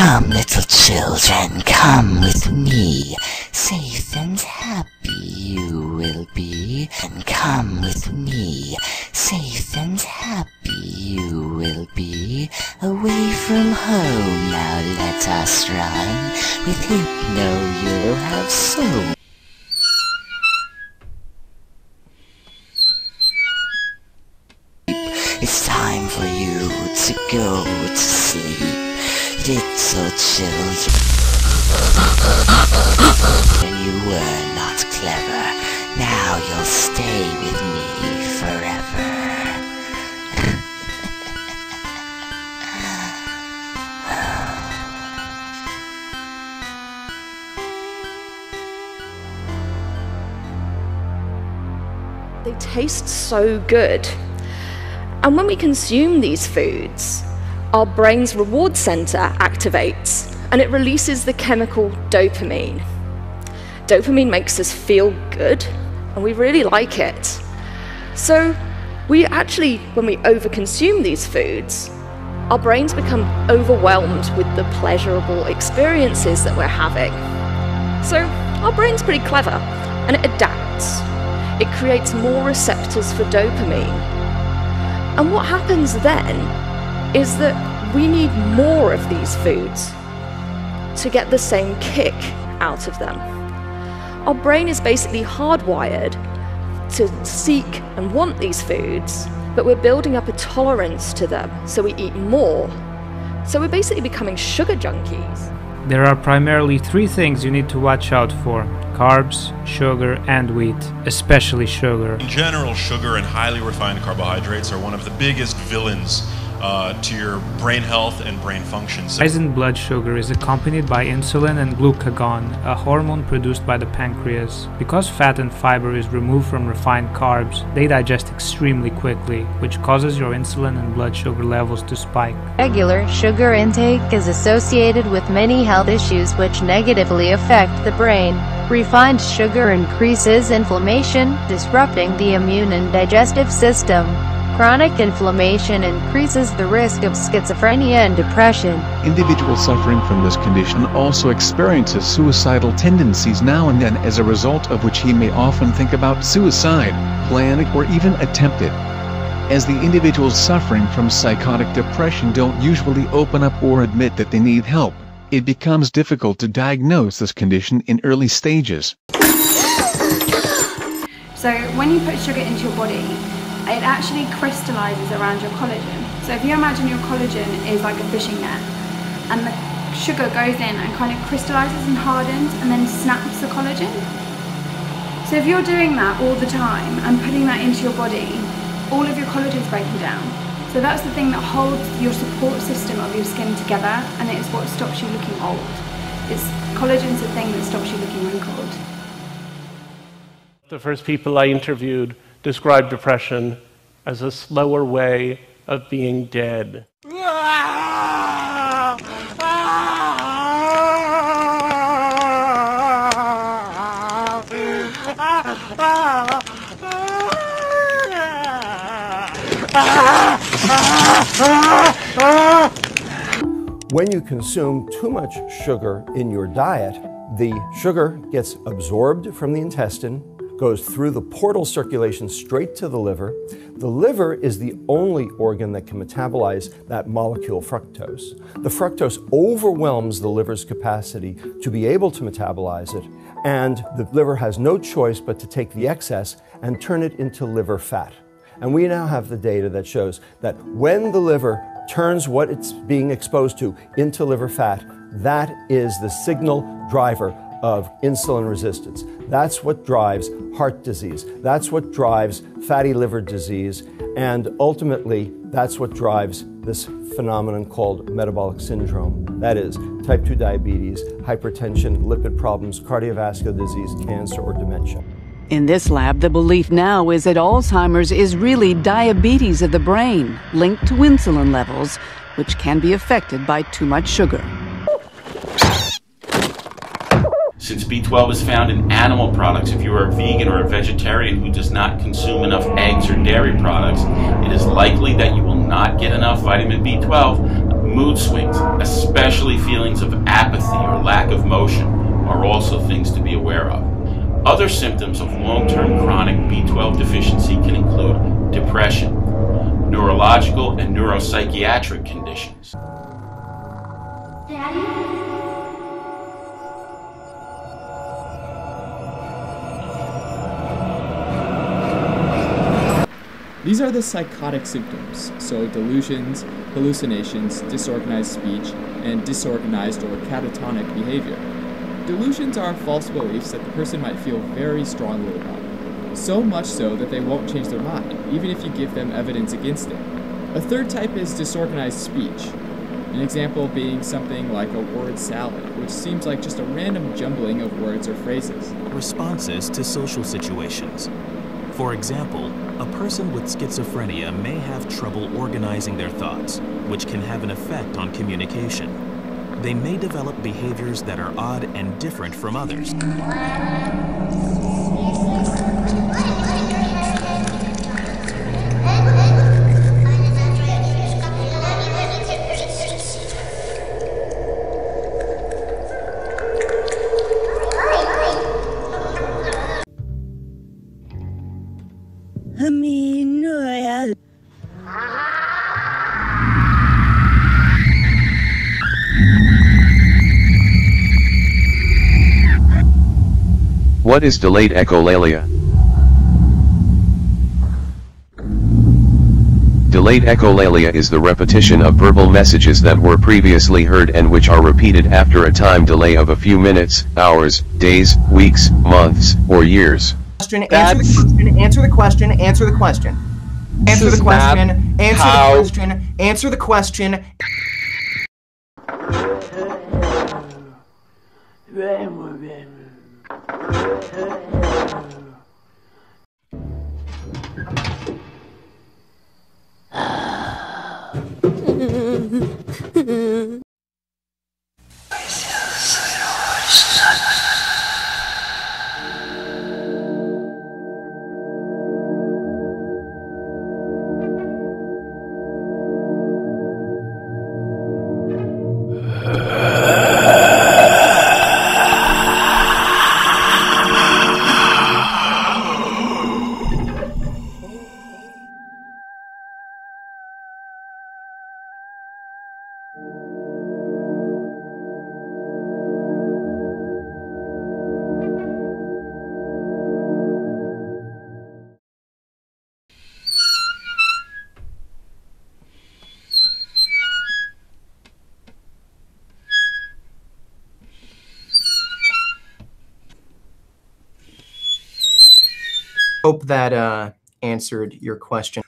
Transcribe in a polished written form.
Come, little children, come with me. Safe and happy you will be. And come with me. Safe and happy you will be. Away from home now let us run. With Hypno you'll have so. It's time for you to go to sleep. Little children, when you were not clever, now you'll stay with me forever. They taste so good. And when we consume these foods, our brain's reward center activates and it releases the chemical dopamine. Dopamine makes us feel good and we really like it. So we actually, when we overconsume these foods, our brains become overwhelmed with the pleasurable experiences that we're having. So our brain's pretty clever and it adapts. It creates more receptors for dopamine. And what happens then is that we need more of these foods to get the same kick out of them. Our brain is basically hardwired to seek and want these foods, but we're building up a tolerance to them, so we eat more. So we're basically becoming sugar junkies. There are primarily three things you need to watch out for: carbs, sugar, and wheat, especially sugar. In general, sugar and highly refined carbohydrates are one of the biggest villains to your brain health and brain functions. Rise in blood sugar is accompanied by insulin and glucagon, a hormone produced by the pancreas. Because fat and fiber is removed from refined carbs, they digest extremely quickly, which causes your insulin and blood sugar levels to spike. Regular sugar intake is associated with many health issues which negatively affect the brain. Refined sugar increases inflammation, disrupting the immune and digestive system. Chronic inflammation increases the risk of schizophrenia and depression. Individuals suffering from this condition also experiences suicidal tendencies now and then, as a result of which he may often think about suicide, plan it, or even attempt it. As the individuals suffering from psychotic depression don't usually open up or admit that they need help, it becomes difficult to diagnose this condition in early stages. So when you put sugar into your body, it actually crystallizes around your collagen. So if you imagine your collagen is like a fishing net, and the sugar goes in and kind of crystallizes and hardens and then snaps the collagen. So if you're doing that all the time and putting that into your body, all of your collagen's breaking down. So that's the thing that holds your support system of your skin together, and it is what stops you looking old. Collagen's the thing that stops you looking wrinkled. The first people I interviewed described depression as a slower way of being dead. When you consume too much sugar in your diet, the sugar gets absorbed from the intestine, goes through the portal circulation straight to the liver. The liver is the only organ that can metabolize that molecule fructose. The fructose overwhelms the liver's capacity to be able to metabolize it, and the liver has no choice but to take the excess and turn it into liver fat. And we now have the data that shows that when the liver turns what it's being exposed to into liver fat, that is the signal driver of insulin resistance. That's what drives heart disease. That's what drives fatty liver disease. And ultimately, that's what drives this phenomenon called metabolic syndrome. That is, type 2 diabetes, hypertension, lipid problems, cardiovascular disease, cancer, or dementia. In this lab, the belief now is that Alzheimer's is really diabetes of the brain, linked to insulin levels, which can be affected by too much sugar. Since B12 is found in animal products, if you are a vegan or a vegetarian who does not consume enough eggs or dairy products, it is likely that you will not get enough vitamin B12. Mood swings, especially feelings of apathy or lack of motion, are also things to be aware of. Other symptoms of long-term chronic B12 deficiency can include depression, neurological and neuropsychiatric conditions. These are the psychotic symptoms, so delusions, hallucinations, disorganized speech, and disorganized or catatonic behavior. Delusions are false beliefs that the person might feel very strongly about, so much so that they won't change their mind, even if you give them evidence against it. A third type is disorganized speech, an example being something like a word salad, which seems like just a random jumbling of words or phrases. Responses to social situations. For example, a person with schizophrenia may have trouble organizing their thoughts, which can have an effect on communication. They may develop behaviors that are odd and different from others. What is delayed echolalia? Delayed echolalia is the repetition of verbal messages that were previously heard and which are repeated after a time delay of a few minutes, hours, days, weeks, months, or years. Answer the question, answer the question, answer the question, answer the question, answer the question, answer the question. Hope that answered your question.